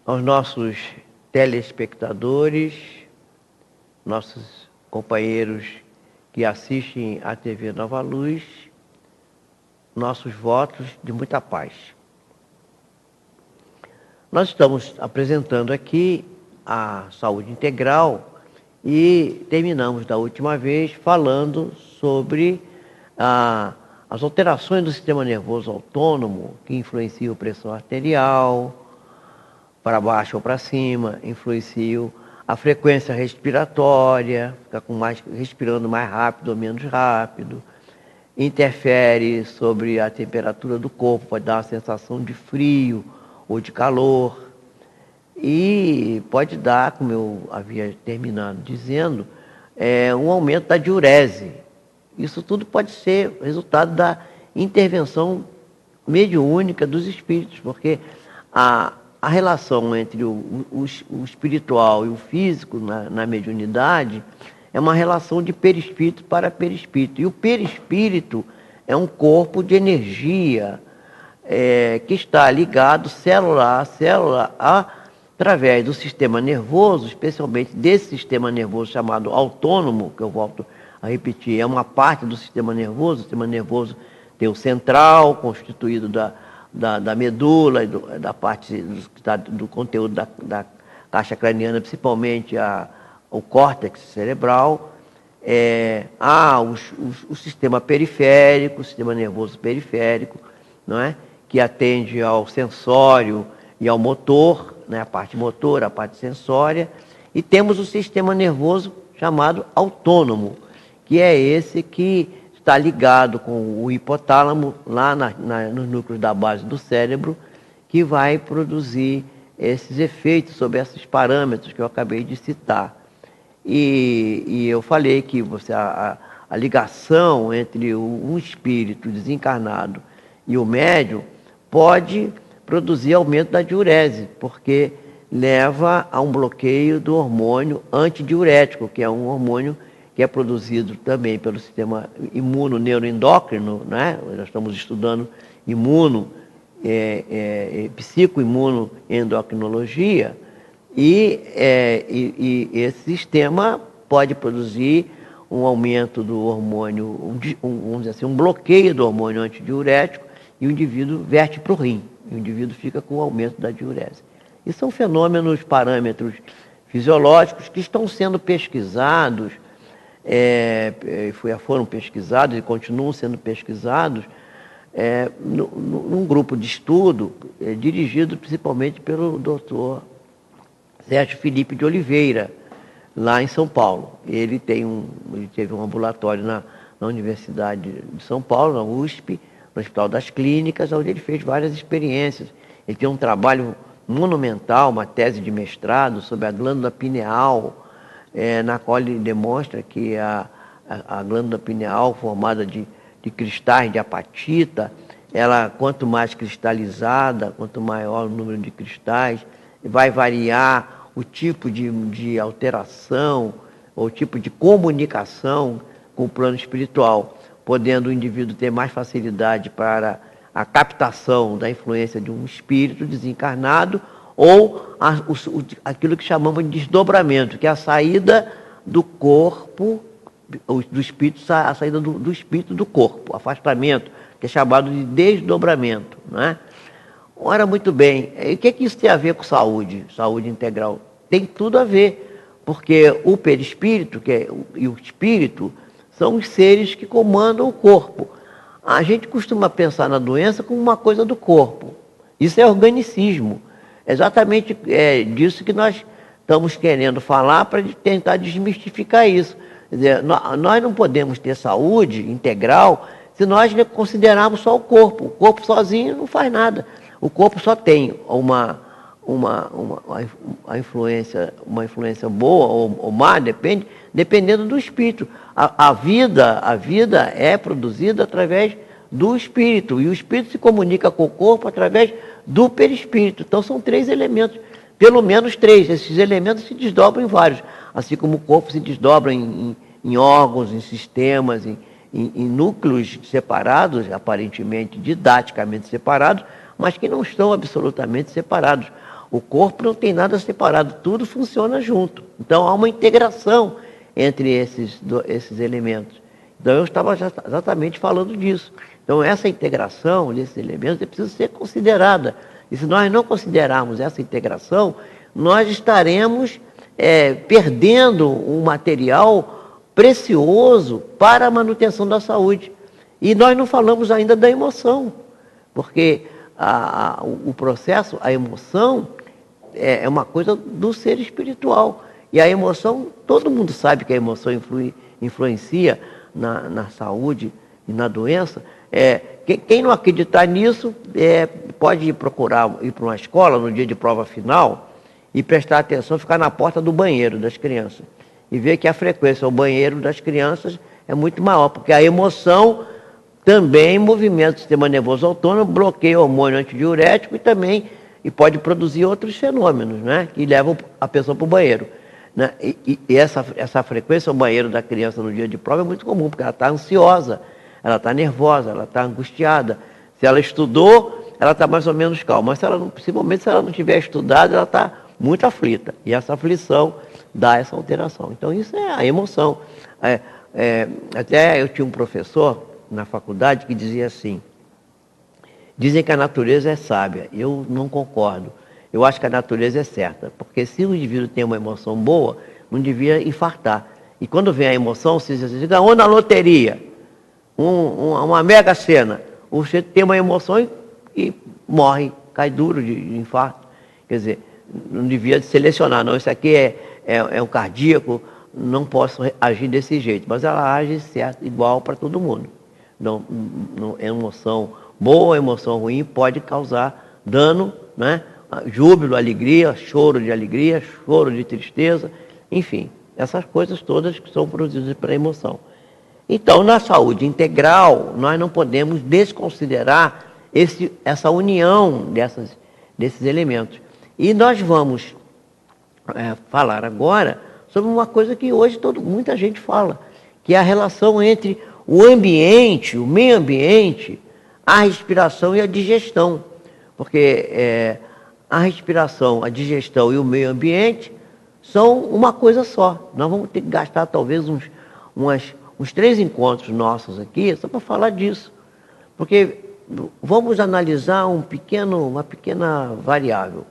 aos nossos telespectadores, nossos companheiros que assistem à TV Nova Luz, nossos votos de muita paz. Nós estamos apresentando aqui a saúde integral e terminamos da última vez falando sobre as alterações do sistema nervoso autônomo que influenciam a pressão arterial, para baixo ou para cima, influenciam a frequência respiratória, fica respirando mais rápido ou menos rápido, interfere sobre a temperatura do corpo, pode dar uma sensação de frio ou de calor, e pode dar, como eu havia terminado dizendo, um aumento da diurese. Isso tudo pode ser resultado da intervenção mediúnica dos espíritos, porque a relação entre o espiritual e o físico na mediunidade é uma relação de perispírito para perispírito. E o perispírito é um corpo de energia que está ligado célula a célula através do sistema nervoso, especialmente desse sistema nervoso chamado autônomo, que eu volto a repetir, é uma parte do sistema nervoso. O sistema nervoso tem o central, constituído da medula, da parte do conteúdo da caixa craniana, principalmente o córtex cerebral. Há o sistema periférico, o sistema nervoso periférico, não é? Que atende ao sensório e ao motor, né? A parte motora, a parte sensória. E temos o sistema nervoso chamado autônomo, que é esse que está ligado com o hipotálamo, lá nos núcleos da base do cérebro, que vai produzir esses efeitos sobre esses parâmetros que eu acabei de citar. E eu falei que a ligação entre um espírito desencarnado e o médium pode produzir aumento da diurese, porque leva a um bloqueio do hormônio antidiurético, que é um hormônio que é produzido também pelo sistema imuno-neuroendócrino, né? Nós estamos estudando psicoimunoendocrinologia, e esse sistema pode produzir um aumento do hormônio, vamos dizer assim, um bloqueio do hormônio antidiurético, e o indivíduo verte para o rim, e o indivíduo fica com o aumento da diurese. E são fenômenos, parâmetros fisiológicos que estão sendo pesquisados, foram pesquisados e continuam sendo pesquisados num grupo de estudo dirigido principalmente pelo Dr. Sérgio Felipe de Oliveira, lá em São Paulo. Ele teve um ambulatório na Universidade de São Paulo, na USP, no Hospital das Clínicas, onde ele fez várias experiências. Ele tem um trabalho monumental, uma tese de mestrado sobre a glândula pineal, na qual ele demonstra que a glândula pineal, formada de cristais de apatita, ela, quanto mais cristalizada, quanto maior o número de cristais, vai variar o tipo de alteração, ou o tipo de comunicação com o plano espiritual, podendo o indivíduo ter mais facilidade para a captação da influência de um espírito desencarnado, ou aquilo que chamamos de desdobramento, que é a saída do corpo, do espírito, a saída do espírito do corpo, afastamento, que é chamado de desdobramento, não é? Ora, muito bem, e o que isso tem a ver com saúde integral? Tem tudo a ver, porque o perispírito e o espírito são os seres que comandam o corpo. A gente costuma pensar na doença como uma coisa do corpo. Isso é organicismo. Exatamente disso que nós estamos querendo falar para tentar desmistificar isso. Quer dizer, nós não podemos ter saúde integral se nós considerarmos só o corpo. O corpo sozinho não faz nada. O corpo só tem uma influência boa ou má, dependendo do espírito. A vida é produzida através do espírito, e o espírito se comunica com o corpo através do perispírito. Então são 3 elementos, pelo menos 3. Esses elementos se desdobram em vários, assim como o corpo se desdobra em órgãos, em sistemas, em núcleos separados, aparentemente didaticamente separados, mas que não estão absolutamente separados. O corpo não tem nada separado, tudo funciona junto. Então há uma integração entre esses elementos. Então eu estava exatamente falando disso. Então essa integração desses elementos precisa ser considerada. E se nós não considerarmos essa integração, nós estaremos perdendo um material precioso para a manutenção da saúde. E nós não falamos ainda da emoção, porque o processo, a emoção, é uma coisa do ser espiritual. E a emoção, todo mundo sabe que a emoção influencia na saúde e na doença. Quem não acreditar nisso, pode ir para uma escola no dia de prova final e prestar atenção, ficar na porta do banheiro das crianças. E ver que a frequência ao banheiro das crianças é muito maior, porque a emoção também movimenta o sistema nervoso autônomo, bloqueia o hormônio antidiurético e pode produzir outros fenômenos, né, que levam a pessoa para o banheiro. Né? E essa frequência ao banheiro da criança no dia de prova é muito comum, porque ela está ansiosa, ela está nervosa, ela está angustiada. Se ela estudou, ela está mais ou menos calma. Mas principalmente se ela não tiver estudado, ela está muito aflita. E essa aflição dá essa alteração. Então isso é a emoção. Até eu tinha um professor na faculdade que dizia assim: dizem que a natureza é sábia. Eu não concordo. Eu acho que a natureza é certa, porque se o indivíduo tem uma emoção boa, não devia infartar. E quando vem a emoção, se você ganhou na loteria, uma mega sena, você tem uma emoção e morre, cai duro de infarto. Quer dizer, não devia selecionar, não, isso aqui é um cardíaco, não posso agir desse jeito. Mas ela age certo, igual para todo mundo. Não, emoção boa, emoção ruim pode causar dano, né? Júbilo, alegria, choro de tristeza, enfim, essas coisas todas que são produzidas pela emoção. Então, na saúde integral, nós não podemos desconsiderar essa união desses elementos. E nós vamos falar agora sobre uma coisa que hoje muita gente fala, que é a relação entre o ambiente, o meio ambiente, a respiração e a digestão. Porque a respiração, a digestão e o meio ambiente são uma coisa só. Nós vamos ter que gastar talvez uns 3 encontros nossos aqui só para falar disso. Porque vamos analisar uma pequena variável.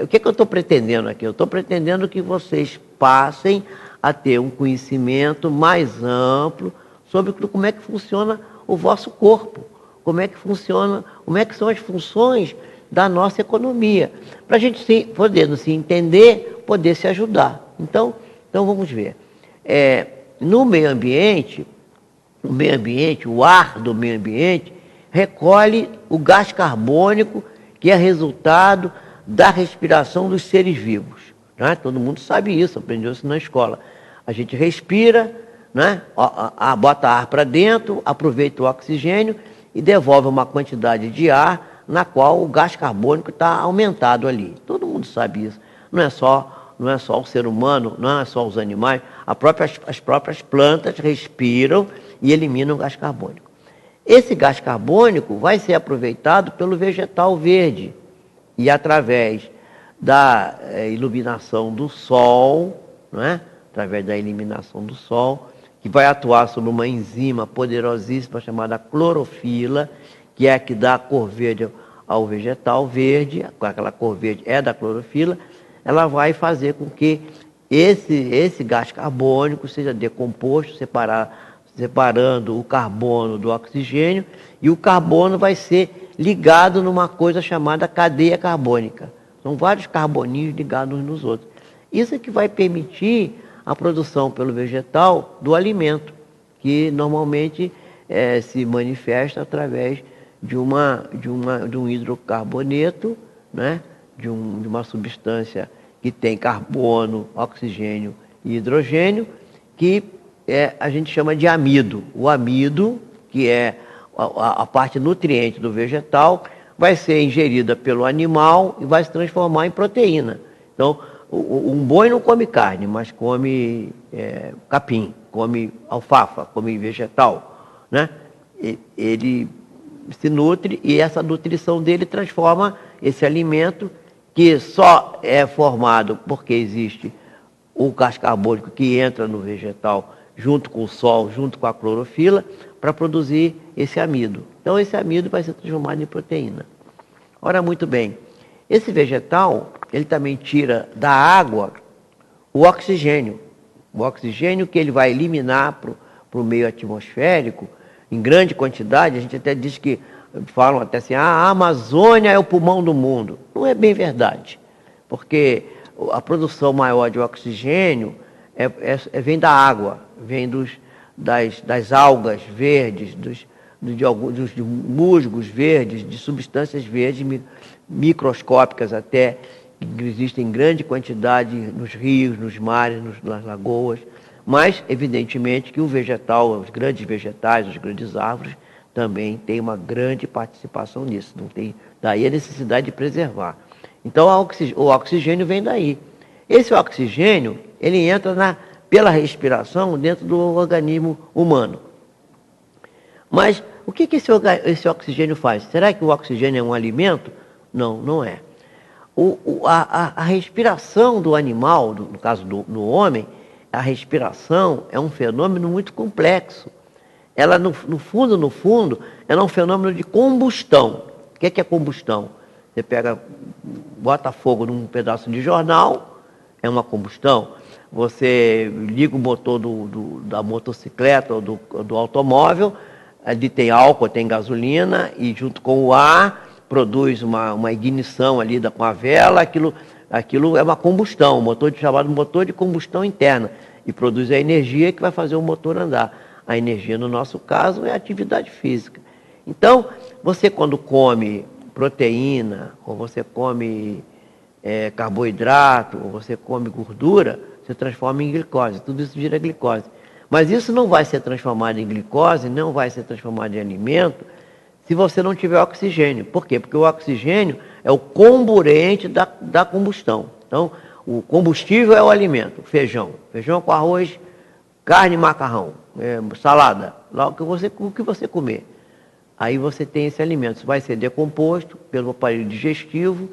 O que eu estou pretendendo aqui? Eu estou pretendendo que vocês passem a ter um conhecimento mais amplo sobre como é que funciona o vosso corpo, como é que são as funções da nossa economia, para a gente podendo se entender, poder se ajudar. Então vamos ver. No meio ambiente, o ar do meio ambiente recolhe o gás carbônico que é resultado da respiração dos seres vivos. Né? Todo mundo sabe isso, aprendeu isso na escola. A gente respira, né? Bota ar para dentro, aproveita o oxigênio e devolve uma quantidade de ar na qual o gás carbônico está aumentado ali. Todo mundo sabe isso. Não é só o ser humano, não é só os animais. As próprias plantas respiram e eliminam o gás carbônico. Esse gás carbônico vai ser aproveitado pelo vegetal verde e através da iluminação do sol, não é? Através da eliminação do sol, que vai atuar sobre uma enzima poderosíssima chamada clorofila, que é a que dá a cor verde ao vegetal verde, aquela cor verde é da clorofila, ela vai fazer com que esse gás carbônico seja decomposto, separando o carbono do oxigênio, e o carbono vai ser ligado numa coisa chamada cadeia carbônica. São vários carboninhos ligados uns nos outros. Isso é que vai permitir a produção pelo vegetal do alimento, que normalmente se manifesta através de um hidrocarboneto, né? de uma substância que tem carbono, oxigênio e hidrogênio, que a gente chama de amido. O amido, que é a parte nutriente do vegetal, vai ser ingerida pelo animal e vai se transformar em proteína. Então, um boi não come carne, mas come capim, come alfafa, come vegetal, né? Ele se nutre e essa nutrição dele transforma esse alimento que só é formado porque existe o gás carbônico que entra no vegetal junto com o sol, junto com a clorofila, para produzir esse amido. Então, esse amido vai ser transformado em proteína. Ora, muito bem, esse vegetal, ele também tira da água o oxigênio. O oxigênio que ele vai eliminar para o meio atmosférico, em grande quantidade. A gente até diz que, falam até assim, a Amazônia é o pulmão do mundo. Não é bem verdade, porque a produção maior de oxigênio vem da água, vem das algas verdes, dos musgos verdes, de substâncias verdes microscópicas até, que existem em grande quantidade nos rios, nos mares, nas lagoas, mas, evidentemente, que o vegetal, os grandes vegetais, as grandes árvores, também tem uma grande participação nisso. Não tem, daí a necessidade de preservar. Então, o oxigênio vem daí. Esse oxigênio, ele entra pela respiração dentro do organismo humano. Mas o que esse oxigênio faz? Será que o oxigênio é um alimento? Não, não é. A respiração do animal, no caso do homem, a respiração é um fenômeno muito complexo. Ela, no fundo, ela é um fenômeno de combustão. O que é combustão? Você bota fogo num pedaço de jornal, é uma combustão. Você liga o motor da motocicleta ou do automóvel, ali tem álcool, tem gasolina, e junto com o ar produz uma ignição ali com a vela, aquilo é uma combustão, chamado motor de combustão interna, e produz a energia que vai fazer o motor andar. A energia, no nosso caso, é a atividade física. Então, você quando come proteína, ou você come carboidrato, ou você come gordura, você transforma em glicose, tudo isso vira glicose. Mas isso não vai ser transformado em glicose, não vai ser transformado em alimento, se você não tiver oxigênio. Por quê? Porque o oxigênio é o comburente da combustão. Então, o combustível é o alimento, feijão com arroz, carne e macarrão, salada, lá o que você comer. Aí você tem esse alimento, isso vai ser decomposto pelo aparelho digestivo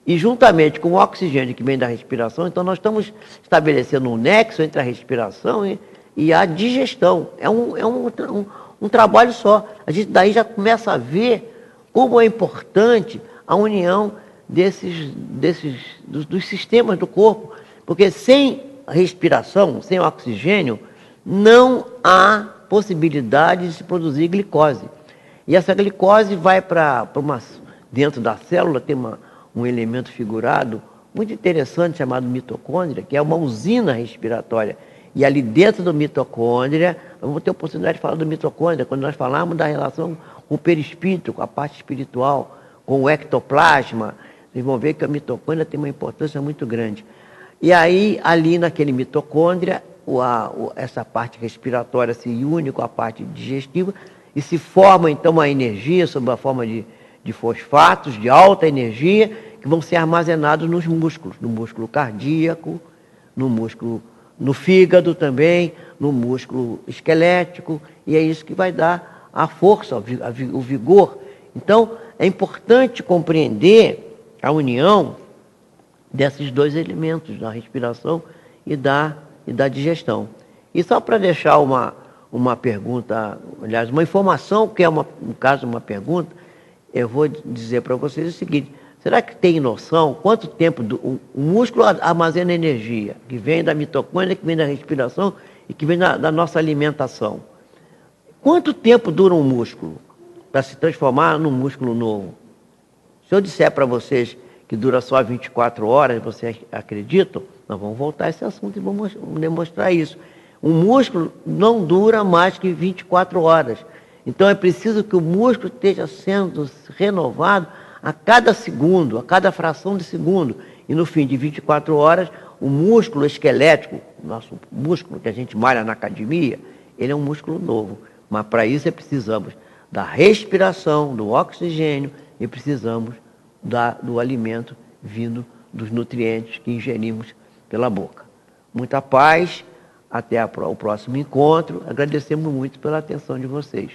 e juntamente com o oxigênio que vem da respiração, então nós estamos estabelecendo um nexo entre a respiração e a digestão. É um trabalho só. A gente daí já começa a ver como é importante a união dos sistemas do corpo, porque sem respiração, sem oxigênio, não há possibilidade de se produzir glicose. E essa glicose vai dentro da célula, tem um elemento figurado muito interessante chamado mitocôndria, que é uma usina respiratória. E ali dentro do mitocôndria, vamos ter a oportunidade de falar do mitocôndria, quando nós falarmos da relação com o perispírito, com a parte espiritual, com o ectoplasma, vocês vão ver que a mitocôndria tem uma importância muito grande. E aí, ali naquele mitocôndria, essa parte respiratória se une com a parte digestiva e se forma, então, uma energia sob a forma de fosfatos de alta energia que vão ser armazenados nos músculos, no músculo cardíaco, no fígado também, no músculo esquelético, e é isso que vai dar a força, o vigor. Então, é importante compreender a união desses dois elementos, da respiração e da digestão. E só para deixar uma pergunta, aliás, uma informação, que é, no caso, uma pergunta, eu vou dizer para vocês o seguinte: será que tem noção quanto tempo o músculo armazena energia, que vem da mitocôndria, que vem da respiração e que vem da nossa alimentação? Quanto tempo dura um músculo para se transformar num músculo novo? Se eu disser para vocês que dura só 24 horas, vocês acreditam? Nós vamos voltar a esse assunto e vamos demonstrar isso. Um músculo não dura mais que 24 horas. Então é preciso que o músculo esteja sendo renovado a cada segundo, a cada fração de segundo. E no fim de 24 horas, o músculo esquelético, nosso músculo que a gente malha na academia, ele é um músculo novo. Mas para isso precisamos da respiração, do oxigênio e precisamos do alimento vindo dos nutrientes que ingerimos pela boca. Muita paz, até o próximo encontro. Agradecemos muito pela atenção de vocês.